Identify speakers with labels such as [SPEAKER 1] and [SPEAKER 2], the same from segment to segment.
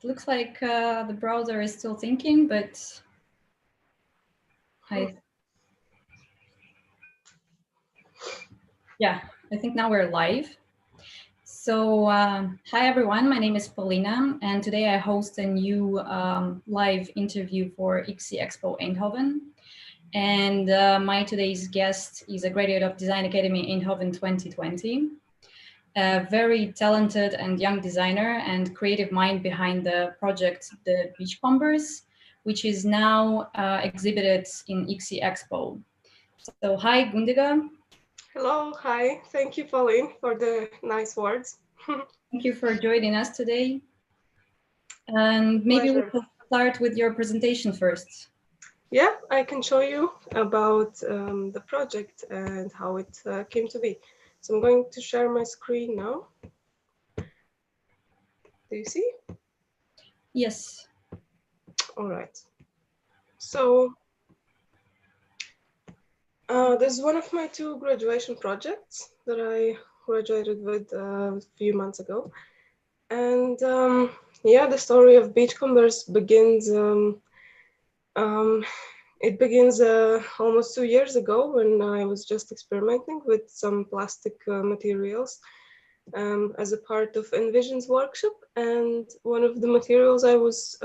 [SPEAKER 1] Looks like the browser is still thinking, but yeah, I think now we're live. So hi everyone, my name is Paulina, and today I host a new live interview for ICSI Expo Eindhoven. And my today's guest is a graduate of Design Academy Eindhoven 2020. A very talented and young designer and creative mind behind the project The Beachcombers, which is now exhibited in ICSI Expo. So hi Gundega.
[SPEAKER 2] Hello, hi. Thank you, Pauline, for the nice words.
[SPEAKER 1] Thank you for joining us today. And maybe we will start with your presentation first.
[SPEAKER 2] Yeah, I can show you about the project and how it came to be. So I'm going to share my screen now. Do you see?
[SPEAKER 1] Yes.
[SPEAKER 2] All right. So this is one of my two graduation projects that I graduated with a few months ago. And yeah, the story of Beachcombers begins it begins almost 2 years ago when I was just experimenting with some plastic materials as a part of Envision's workshop. And one of the materials I was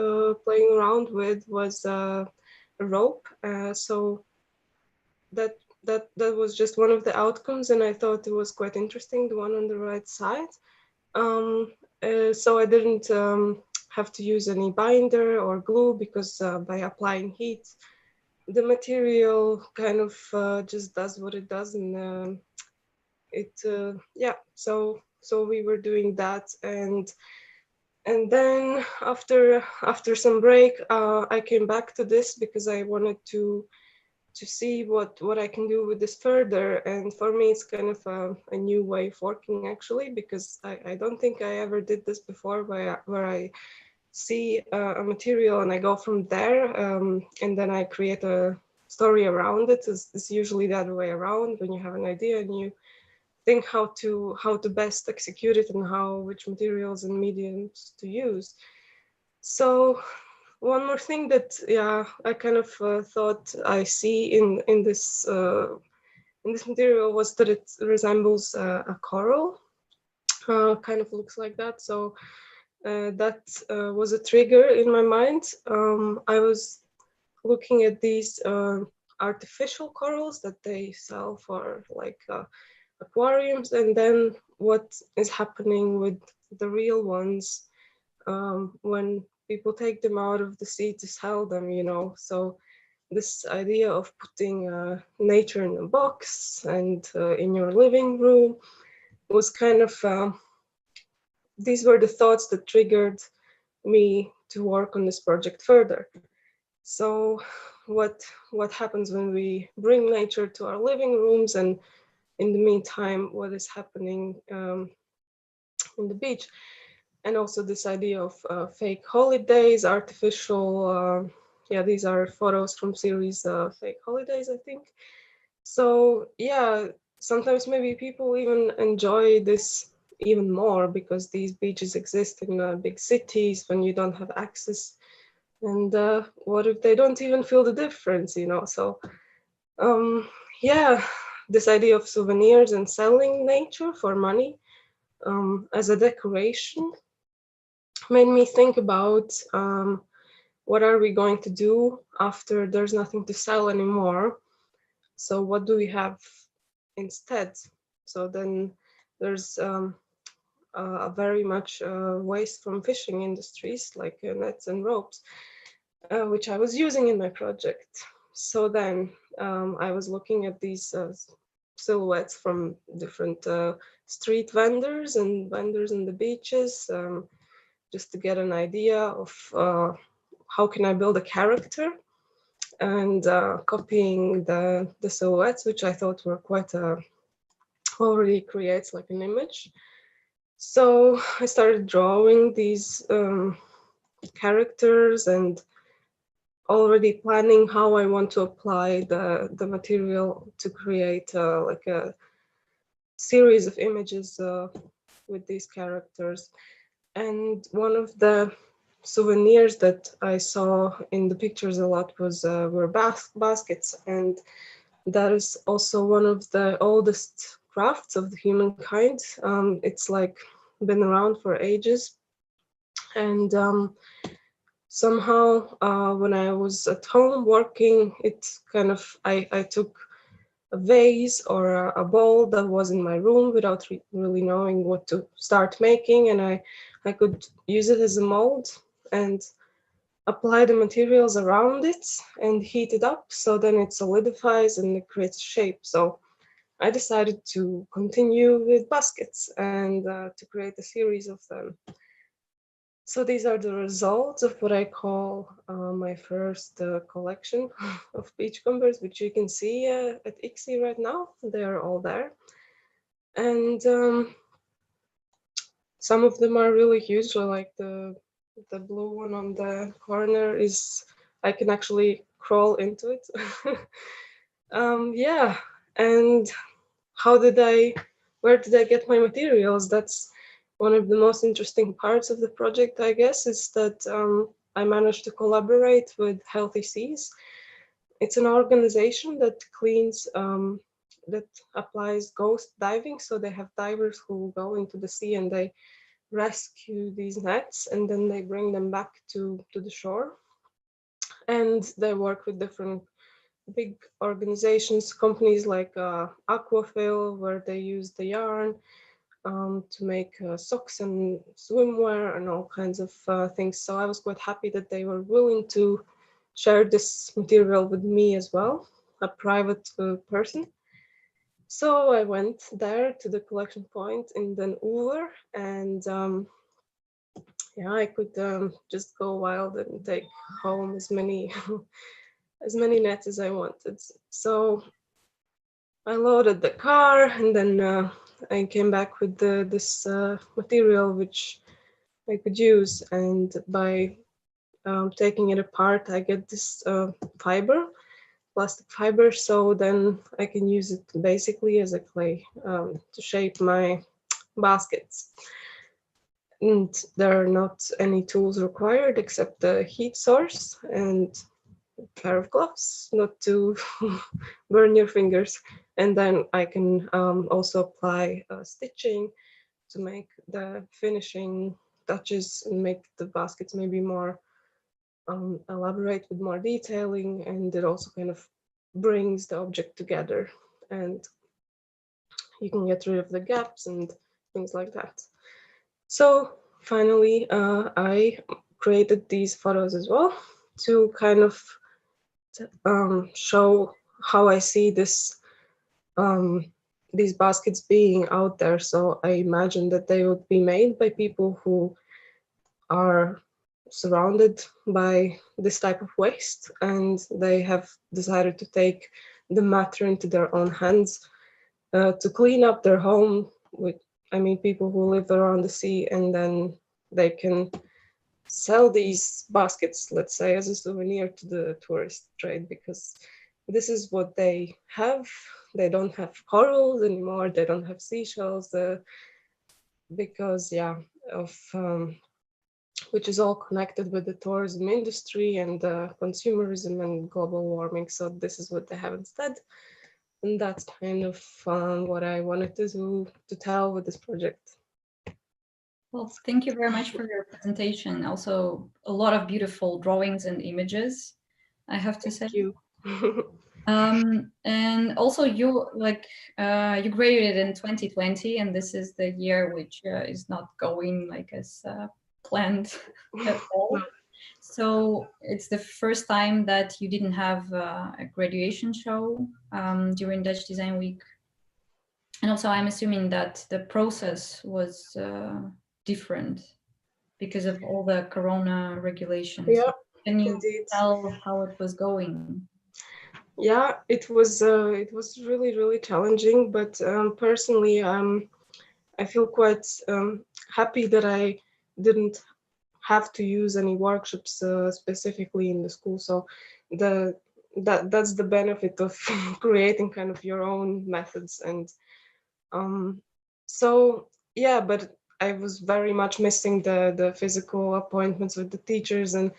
[SPEAKER 2] playing around with was a rope. So that was just one of the outcomes, and I thought it was quite interesting, the one on the right side. So I didn't have to use any binder or glue because by applying heat, the material kind of just does what it does, and yeah. So we were doing that, and then after some break, I came back to this because I wanted to see what I can do with this further. And for me, it's kind of a new way of working, actually, because I don't think I ever did this before, where I see a material and I go from there, and then I create a story around it. It's usually the other way around, when you have an idea and you think how to best execute it and which materials and mediums to use. So one more thing that I kind of thought I see in this material was that it resembles a coral. Kind of looks like that. So that was a trigger in my mind. I was looking at these artificial corals that they sell for like aquariums, and then what is happening with the real ones when people take them out of the sea to sell them, you know. So this idea of putting nature in a box and in your living room was kind of these were the thoughts that triggered me to work on this project further. So what happens when we bring nature to our living rooms, and in the meantime, what is happening in the beach? And also this idea of fake holidays, artificial, yeah, these are photos from series Fake Holidays, I think. So yeah, sometimes maybe people even enjoy this even more because these beaches exist in big cities when you don't have access. And what if they don't even feel the difference, you know? So yeah, this idea of souvenirs and selling nature for money as a decoration made me think about what are we going to do after there's nothing to sell anymore. So what do we have instead? So then there's a very much waste from fishing industries, like nets and ropes, which I was using in my project. So then I was looking at these silhouettes from different street vendors and vendors in the beaches, just to get an idea of how can I build a character, and copying the silhouettes, which I thought were quite already creates like an image. So I started drawing these characters and already planning how I want to apply the material to create like a series of images with these characters. And one of the souvenirs that I saw in the pictures a lot was were baskets, and that is also one of the oldest crafts of the humankind. It's like been around for ages, and somehow when I was at home working, it kind of I took a vase or a bowl that was in my room without really knowing what to start making, and I could use it as a mold and apply the materials around it and heat it up so then it solidifies and it creates shape. So I decided to continue with baskets and to create a series of them. So these are the results of what I call my first collection of beachcombers, which you can see at ICSI right now. They are all there. And some of them are really huge, so like the blue one on the corner is, I can actually crawl into it. Yeah, and how did I, where did I get my materials? That's one of the most interesting parts of the project, I guess, is that I managed to collaborate with Healthy Seas. It's an organization that cleans, that applies ghost diving. So they have divers who go into the sea and they rescue these nets and then they bring them back to the shore. And they work with different big organizations, companies like Aquafil, where they use the yarn to make socks and swimwear and all kinds of things. So I was quite happy that they were willing to share this material with me as well, a private person. So I went there to the collection point in Den Oever, and yeah, I could just go wild and take home as many as many nets as I wanted. So I loaded the car, and then I came back with this material which I could use. And by taking it apart, I get this fiber, plastic fiber. So then I can use it basically as a clay to shape my baskets. And there are not any tools required except the heat source and a pair of gloves, not to burn your fingers. And then I can also apply stitching to make the finishing touches and make the baskets maybe more elaborate with more detailing, and it also kind of brings the object together, and you can get rid of the gaps and things like that. So finally, I created these photos as well to kind of show how I see um, these baskets being out there. So I imagine that they would be made by people who are surrounded by this type of waste, and they have decided to take the matter into their own hands to clean up their home with, I mean, people who live around the sea, and then they can sell these baskets, let's say, as a souvenir to the tourist trade, because this is what they have. They don't have corals anymore, they don't have seashells, because, yeah, of which is all connected with the tourism industry and consumerism and global warming. So this is what they have instead. And that's kind of what I wanted to do, to tell with this project.
[SPEAKER 1] Well, thank you very much for your presentation. Also, a lot of beautiful drawings and images, I have to say.
[SPEAKER 2] Thank you.
[SPEAKER 1] And also you you graduated in 2020, and this is the year which is not going like as planned at all.
[SPEAKER 2] No.
[SPEAKER 1] So it's the first time that you didn't have a graduation show during Dutch Design Week. And also I'm assuming that the process was different because of all the corona regulations.
[SPEAKER 2] Yeah,
[SPEAKER 1] Can you
[SPEAKER 2] indeed.
[SPEAKER 1] tell how it was going?
[SPEAKER 2] Yeah, it was really challenging, but personally, I feel quite happy that I didn't have to use any workshops specifically in the school. So the that's the benefit of creating kind of your own methods. And um, so yeah, but I was very much missing the physical appointments with the teachers, and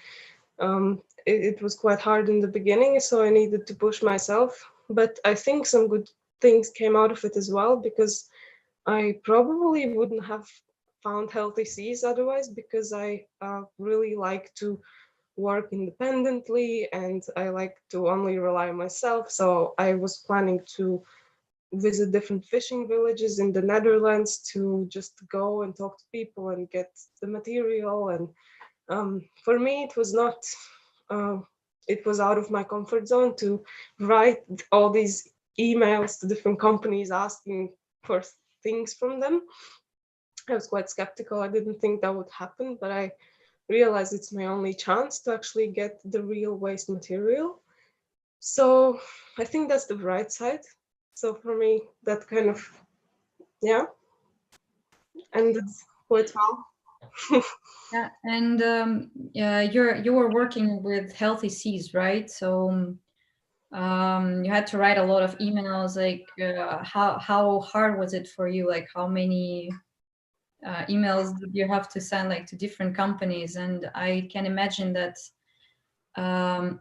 [SPEAKER 2] it was quite hard in the beginning, so I needed to push myself. But I think some good things came out of it as well, because I probably wouldn't have found Healthy Seas otherwise, because I really like to work independently and I like to only rely on myself. So I was planning to visit different fishing villages in the Netherlands to just go and talk to people and get the material. And for me, it was not, uh, it was out of my comfort zone to write all these emails to different companies asking for things from them. I was quite skeptical. I didn't think that would happen, but I realized it's my only chance to actually get the real waste material. So I think that's the bright side. So for me, that kind of, yeah, and it's quite well.
[SPEAKER 1] Yeah, and yeah, you were working with Healthy Seas, right? So you had to write a lot of emails. Like, how hard was it for you? Like, how many emails did you have to send, like, to different companies? And I can imagine that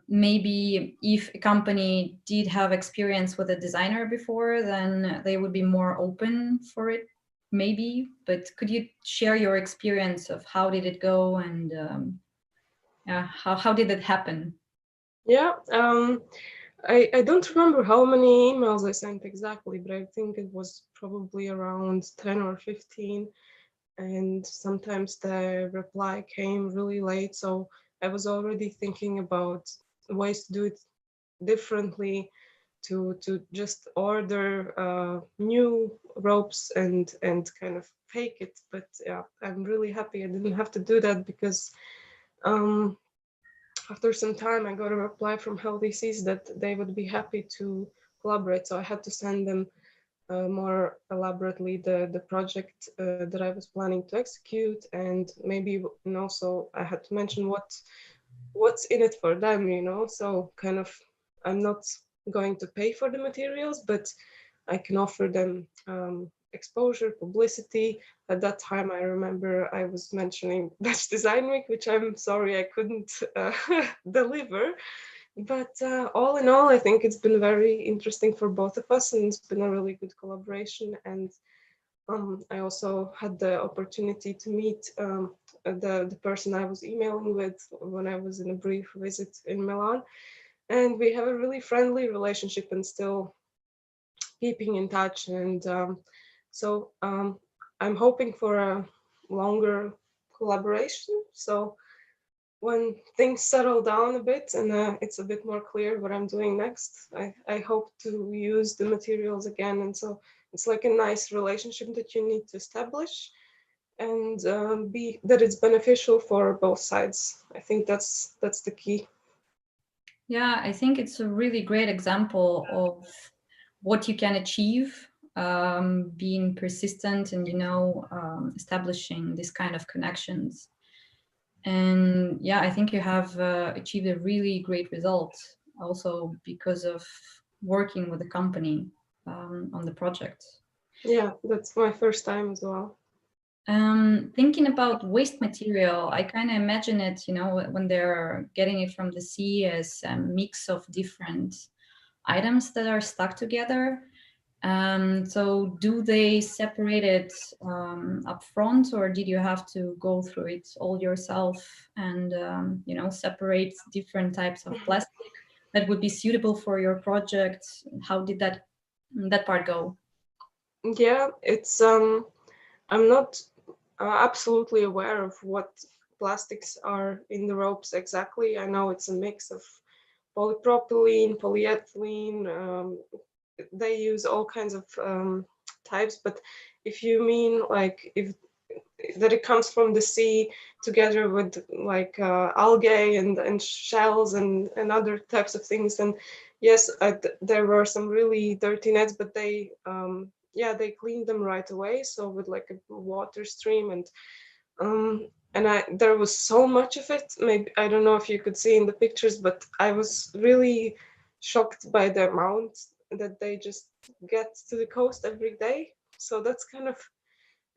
[SPEAKER 1] maybe if a company did have experience with a designer before, then they would be more open for it, maybe. But could you share your experience of how did it go, and yeah, how did it happen?
[SPEAKER 2] Yeah, I don't remember how many emails I sent exactly, but I think it was probably around 10 or 15. And sometimes the reply came really late. So I was already thinking about ways to do it differently, to just order new ropes and kind of fake it. But yeah, I'm really happy I didn't have to do that, because um, after some time I got a reply from Healthy Seas that they would be happy to collaborate. So I had to send them more elaborately the project that I was planning to execute, and maybe, and also I had to mention what's in it for them, so kind of, I'm not going to pay for the materials, but I can offer them exposure, publicity. At that time, I remember I was mentioning Dutch Design Week, which I'm sorry I couldn't deliver. But all in all, I think it's been very interesting for both of us, and it's been a really good collaboration. And I also had the opportunity to meet the person I was emailing with when I was in a brief visit in Milan. And we have a really friendly relationship and still keeping in touch. And so I'm hoping for a longer collaboration. So when things settle down a bit and it's a bit more clear what I'm doing next, I hope to use the materials again. And so it's like a nice relationship that you need to establish, and be that it's beneficial for both sides. I think that's the key.
[SPEAKER 1] Yeah, I think it's a really great example of what you can achieve, being persistent and, establishing this kind of connections. And yeah, I think you have achieved a really great result also because of working with the company on the project.
[SPEAKER 2] Yeah, that's my first time as well.
[SPEAKER 1] Thinking about waste material, I kind of imagine it, when they're getting it from the sea, as a mix of different items that are stuck together. So do they separate it up front, or did you have to go through it all yourself and, separate different types of plastic that would be suitable for your project? How did that part go?
[SPEAKER 2] Yeah, it's I'm not absolutely aware of what plastics are in the ropes exactly. I know it's a mix of polypropylene, polyethylene. They use all kinds of types, but if you mean like if that it comes from the sea together with like algae and shells and other types of things, then yes, there were some really dirty nets, but they yeah, they cleaned them right away, so with like a water stream. And there was so much of it. Maybe I don't know if you could see in the pictures, but I was really shocked by the amount that they just get to the coast every day. So that's kind of,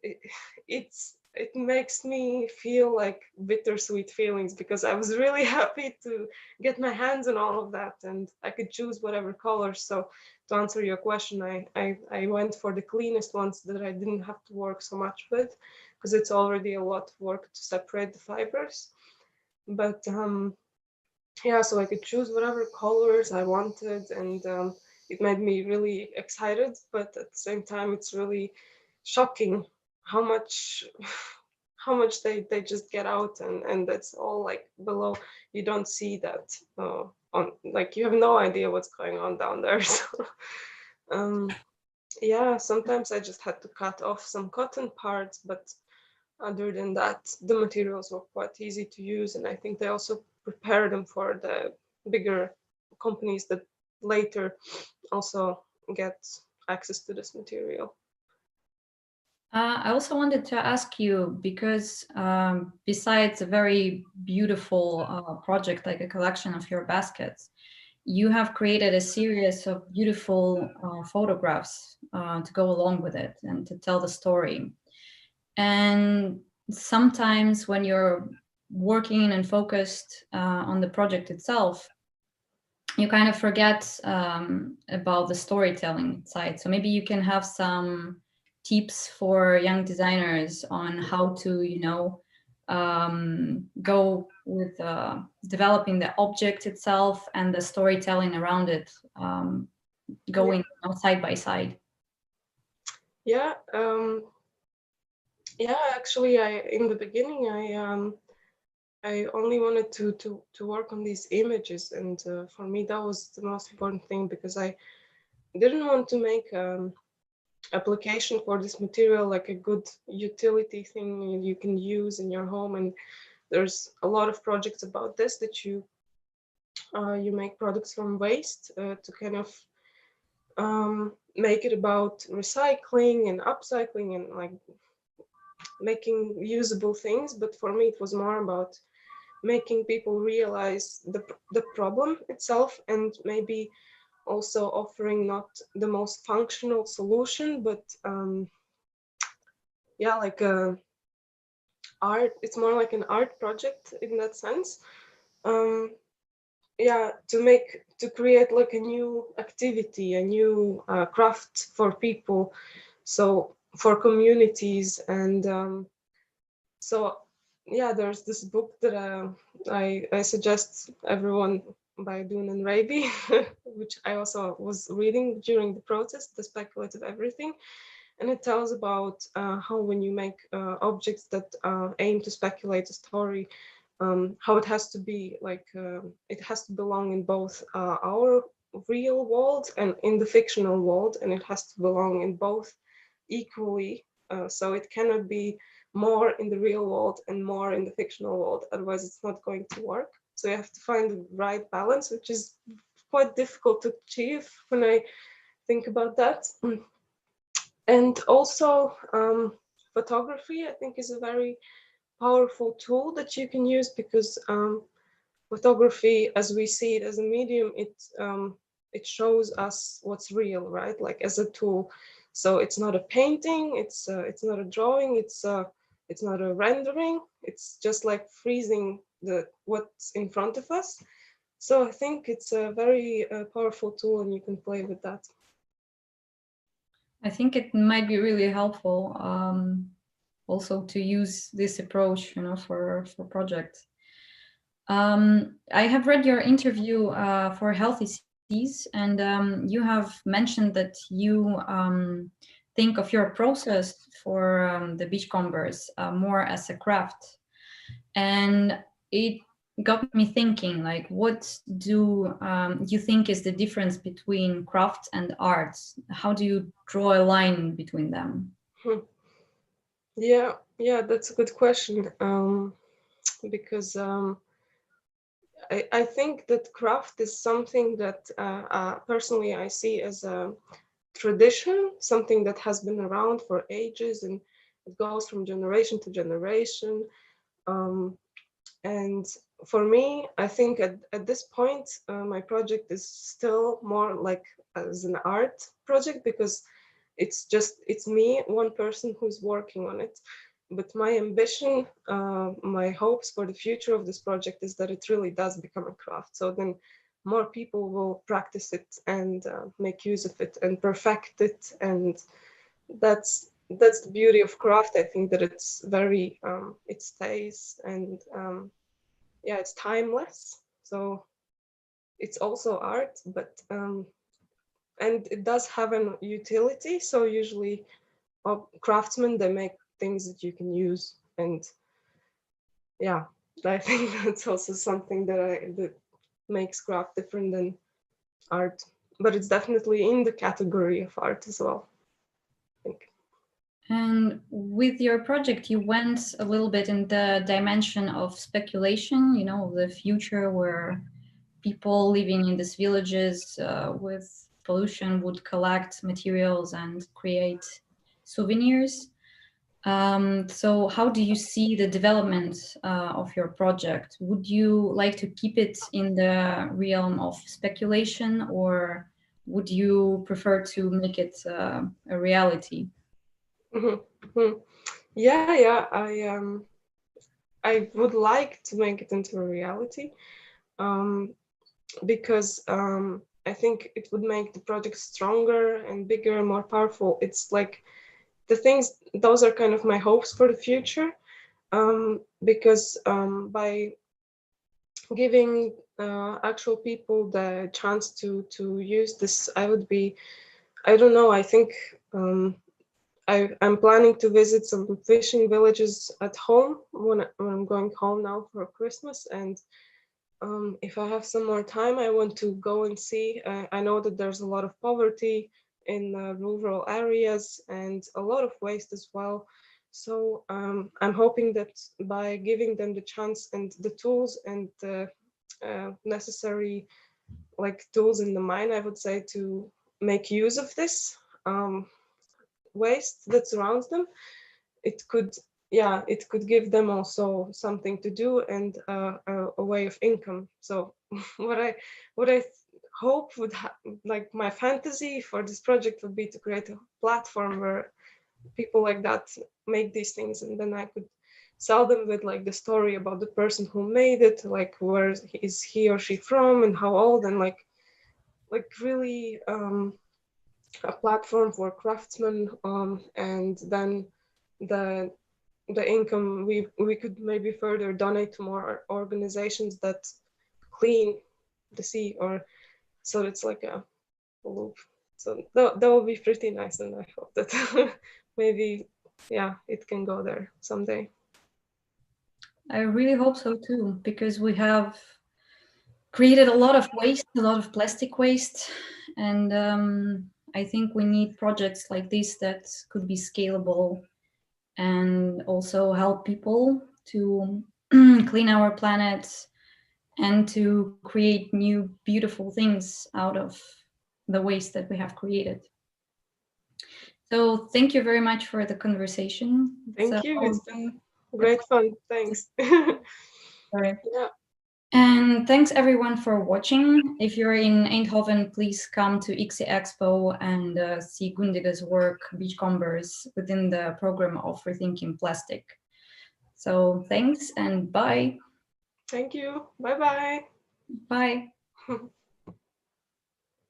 [SPEAKER 2] it, it makes me feel like bittersweet feelings, because I was really happy to get my hands on all of that and I could choose whatever colors. So to answer your question, I went for the cleanest ones that I didn't have to work so much with, because it's already a lot of work to separate the fibers. But yeah, so I could choose whatever colors I wanted, and it made me really excited. But at the same time, it's really shocking how much how much they just get out, and that's all like below. You don't see that on, like, you have no idea what's going on down there. So um, yeah, sometimes I just had to cut off some cotton parts, but other than that, the materials were quite easy to use, and I think they also prepare them for the bigger companies that later also get access to this material.
[SPEAKER 1] I also wanted to ask you because besides a very beautiful project like a collection of your baskets, you have created a series of beautiful photographs to go along with it and to tell the story. And sometimes when you're working and focused on the project itself, you kind of forget about the storytelling side. So maybe you can have some tips for young designers on how to, go with developing the object itself and the storytelling around it,
[SPEAKER 2] Yeah,
[SPEAKER 1] going side by side.
[SPEAKER 2] yeah, yeah. Actually, I in the beginning, I only wanted to work on these images, and for me that was the most important thing, because I didn't want to make application for this material like a good utility thing you can use in your home. And there's a lot of projects about this, that you make products from waste to kind of make it about recycling and upcycling and like making usable things. But for me, it was more about making people realize the problem itself, and maybe also offering not the most functional solution, but yeah, like a art. It's more like an art project in that sense. Um, yeah, to create like a new activity, a new craft for people, so for communities. And so yeah, there's this book that I suggest everyone, by Dune and Raby, which I also was reading during the process, The Speculative Everything. And it tells about how when you make objects that aim to speculate a story, how it has to be like it has to belong in both our real world and in the fictional world, and it has to belong in both equally. So it cannot be more in the real world and more in the fictional world, otherwise it's not going to work. So you have to find the right balance, which is quite difficult to achieve when I think about that. And also, photography, I think, is a very powerful tool that you can use, because photography, as we see it as a medium, it shows us what's real, right? Like as a tool. So it's not a painting, it's not a drawing, it's not a rendering. It's just like freezing the what's in front of us. So I think it's a very powerful tool, and you can play with that.
[SPEAKER 1] I think it might be really helpful also to use this approach, for projects. I have read your interview for Healthy Seas, and you have mentioned that you think of your process for the Beachcombers more as a craft, and it got me thinking, like, what do you think is the difference between craft and art? How do you draw a line between them?
[SPEAKER 2] Hmm. Yeah, yeah, that's a good question. Because I think that craft is something that personally I see as a tradition, something that has been around for ages, and it goes from generation to generation. Um, and for me, I think at this point, my project is still more like as an art project, because it's me, one person who's working on it. But my ambition, my hopes for the future of this project is that it really does become a craft. So then more people will practice it and make use of it and perfect it. And that's the beauty of craft. I think that it's very, it stays, and yeah, it's timeless. So it's also art, but and it does have an utility. So usually craftsmen, they make things that you can use. And yeah, I think that's also something that makes craft different than art, but it's definitely in the category of art as well, I think.
[SPEAKER 1] And with your project, you went a little bit in the dimension of speculation, you know, the future where people living in these villages with pollution would collect materials and create souvenirs. So how do you see the development of your project? Would you like to keep it in the realm of speculation, or would you prefer to make it a reality?
[SPEAKER 2] Mm-hmm. Yeah, I would like to make it into a reality, um, because I think it would make the project stronger and bigger and more powerful. It's like the things; those are kind of my hopes for the future, because by giving actual people the chance to use this, I would be, I don't know, I think I'm planning to visit some fishing villages at home when I'm going home now for Christmas. And if I have some more time, I want to go and see. I know that there's a lot of poverty in rural areas and a lot of waste as well. So I'm hoping that by giving them the chance and the tools and the necessary like tools in the mind, I would say, to make use of this waste that surrounds them, it could, yeah, it could give them also something to do and a way of income. So what I hope would like my fantasy for this project would be to create a platform where people like that make these things, and then I could sell them with like the story about the person who made it, like where is he or she from and how old, and like really a platform for craftsmen, and then the the income we could maybe further donate to more organizations that clean the sea, or so it's like a loop. So that would be pretty nice, and I hope that maybe, yeah, it can go there someday.
[SPEAKER 1] I really hope so too, because we have created a lot of waste, a lot of plastic waste, and I think we need projects like this that could be scalable and also help people to clean our planet and to create new beautiful things out of the waste that we have created. So thank you very much for the conversation.
[SPEAKER 2] Thank you, it's been great fun. Thanks.
[SPEAKER 1] Sorry.
[SPEAKER 2] Yeah.
[SPEAKER 1] And thanks everyone for watching. If you're in Eindhoven, please come to ICSI Expo and see Gundega's work, Beachcombers, within the program of Rethinking Plastic. So thanks and bye.
[SPEAKER 2] Thank you. Bye bye.
[SPEAKER 1] Bye.